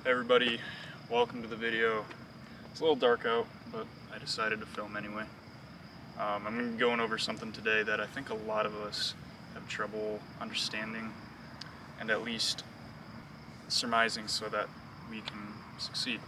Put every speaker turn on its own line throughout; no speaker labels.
Hey everybody, welcome to the video. It's a little dark out, but I decided to film anyway. I'm going to be going over something today that I think a lot of us have trouble understanding and at least surmising so that we can succeed.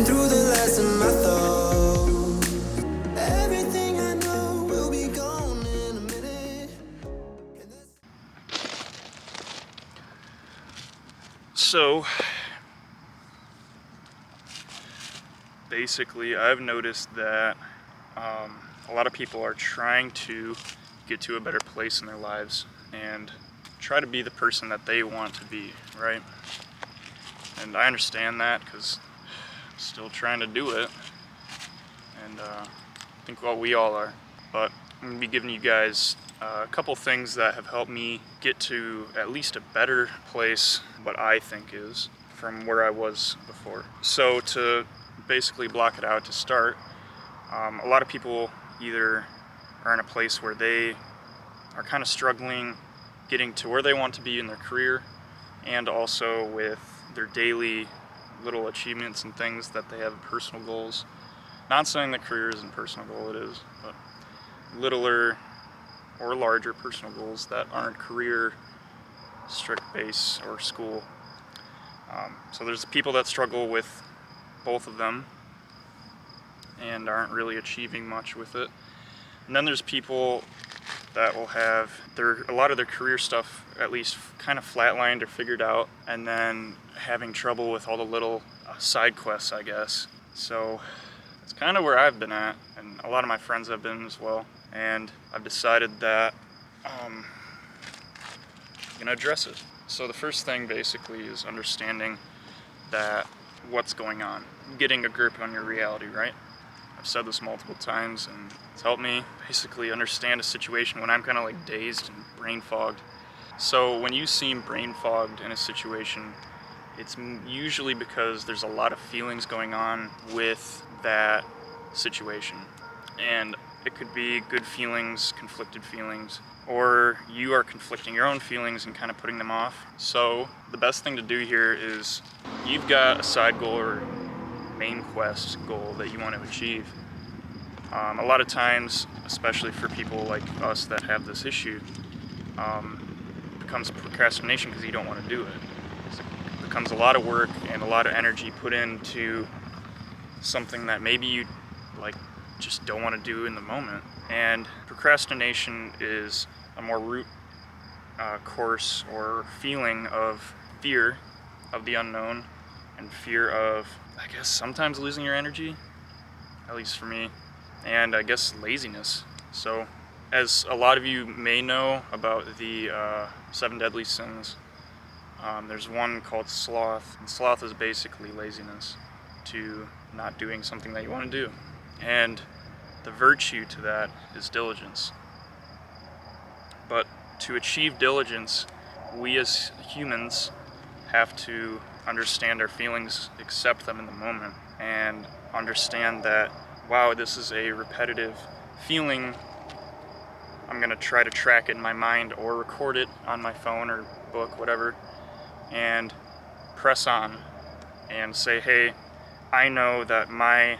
Through the last of my thoughts, everything I know will be gone in a minute.
So, basically, I've noticed that a lot of people are trying to get to a better place in their lives and try to be the person that they want to be, right? And I understand that because I'm still trying to do it, and I think we all are. But I'm going to be giving you guys a couple things that have helped me get to at least a better place, what I think is, from where I was before. So to basically block it out to start, a lot of people either are in a place where they are kind of struggling getting to where they want to be in their career, and also with their daily little achievements and things that they have personal goals. Not saying that career isn't a personal goal, it is, but littler or larger personal goals that aren't career, strict base, or school. So there's people that struggle with both of them and aren't really achieving much with it. And then there's people that will have a lot of their career stuff at least kind of flatlined or figured out, and then having trouble with all the little side quests, I guess. So it's kind of where I've been at, and a lot of my friends have been as well. And I've decided that I'm going to address it. So the first thing basically is understanding that what's going on, getting a grip on your reality, right? I've said this multiple times, and it's helped me basically understand a situation when I'm kind of like dazed and brain fogged. So when you seem brain fogged in a situation, it's usually because there's a lot of feelings going on with that situation. And it could be good feelings, conflicted feelings, or you are conflicting your own feelings and kind of putting them off. So the best thing to do here is you've got a side goal or main quest goal that you want to achieve. A lot of times, especially for people like us that have this issue, it becomes procrastination because you don't want to do it. It becomes a lot of work and a lot of energy put into something that maybe you just don't want to do in the moment. And procrastination is a more root course or feeling of fear of the unknown and fear of, I guess, sometimes losing your energy, at least for me, and I guess laziness. So as a lot of you may know about the 7 deadly sins, there's one called sloth, and sloth is basically laziness, to not doing something that you want to do. And the virtue to that is diligence. But to achieve diligence, we as humans have to understand our feelings, accept them in the moment, and understand that, wow, this is a repetitive feeling. I'm going to try to track it in my mind or record it on my phone or book, whatever, and press on and say, hey, I know that my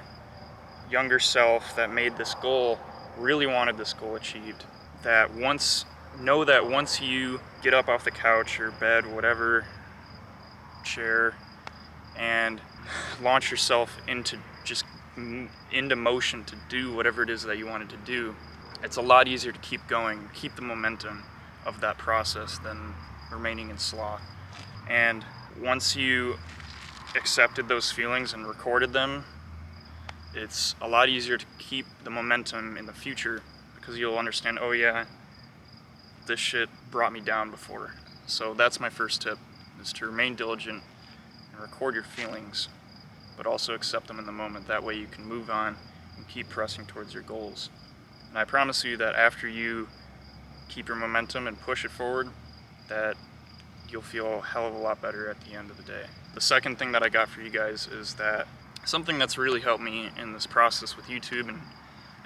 younger self that made this goal really wanted this goal achieved. Know that once you get up off the couch or bed, whatever, chair, and launch yourself into motion to do whatever it is that you wanted to do, it's a lot easier to keep going, keep the momentum of that process than remaining in sloth. And once you accepted those feelings and recorded them, it's a lot easier to keep the momentum in the future, because you'll understand, oh yeah, this shit brought me down before. So that's my first tip, is to remain diligent and record your feelings, but also accept them in the moment. That way you can move on and keep pressing towards your goals. And I promise you that after you keep your momentum and push it forward, that you'll feel a hell of a lot better at the end of the day. The second thing that I got for you guys is that something that's really helped me in this process with YouTube and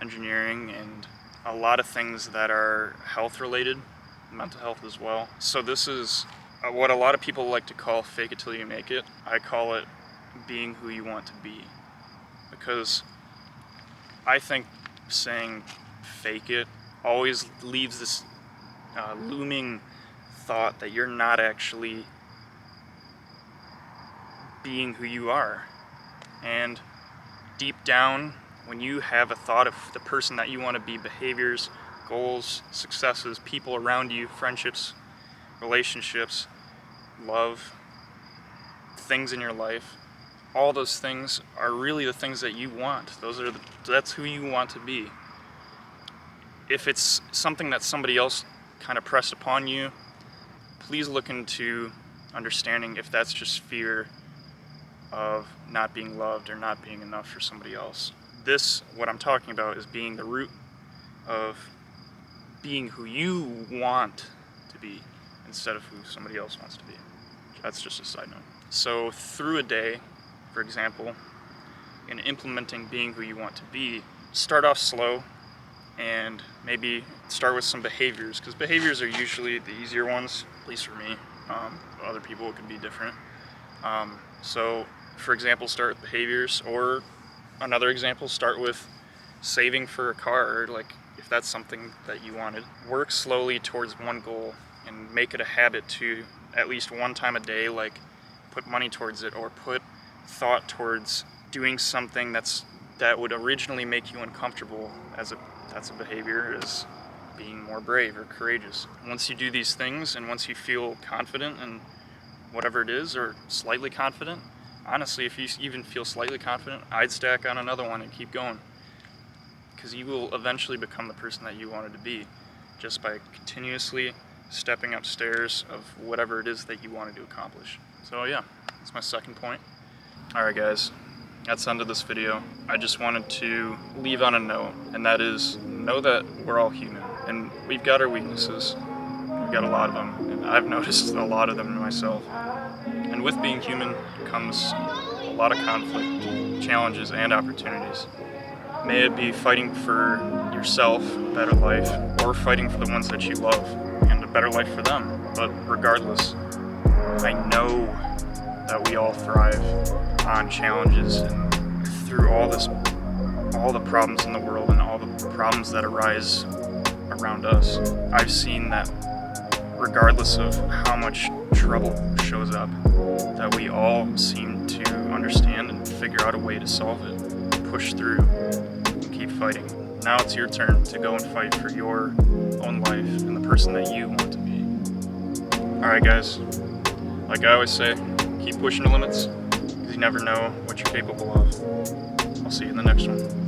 engineering and a lot of things that are health related, mental health as well. So this is what a lot of people like to call fake it till you make it. I call it being who you want to be, because I think saying fake it always leaves this looming thought that you're not actually being who you are. And deep down, when you have a thought of the person that you want to be, behaviors, goals, successes, people around you, friendships, relationships, love, things in your life, all those things are really the things that you want. That's who you want to be. If it's something that somebody else kind of pressed upon you, please look into understanding if that's just fear of not being loved or not being enough for somebody else. This, what I'm talking about, is being the root of being who you want to be instead of who somebody else wants to be. That's just a side note. So through a day, for example, in implementing being who you want to be, start off slow and maybe start with some behaviors, because behaviors are usually the easier ones, at least for me. Other people, it could be different. So for example, start with behaviors, or another example, start with saving for a car, or like if that's something that you wanted. Work slowly towards one goal and make it a habit to at least one time a day, like put money towards it or put thought towards doing something that would originally make you uncomfortable. That's a behavior, is being more brave or courageous. Once you do these things and once you feel confident in whatever it is, or slightly confident, honestly, if you even feel slightly confident, I'd stack on another one and keep going, because you will eventually become the person that you wanted to be just by continuously stepping upstairs of whatever it is that you wanted to accomplish. So yeah, that's my second point. Alright guys, that's the end of this video. I just wanted to leave on a note, and that is, know that we're all human and we've got our weaknesses. We've got a lot of them, and I've noticed a lot of them myself. And with being human comes a lot of conflict, challenges, and opportunities. May it be fighting for yourself, a better life, or fighting for the ones that you love and a better life for them. But regardless, I know that we all thrive on challenges, and through all the problems in the world and all the problems that arise around us, I've seen that regardless of how much trouble shows up, that we all seem to understand and figure out a way to solve it, push through, and keep fighting. Now it's your turn to go and fight for your own life and the person that you want to be. Alright guys, like I always say, keep pushing the limits, because you never know what you're capable of. I'll see you in the next one.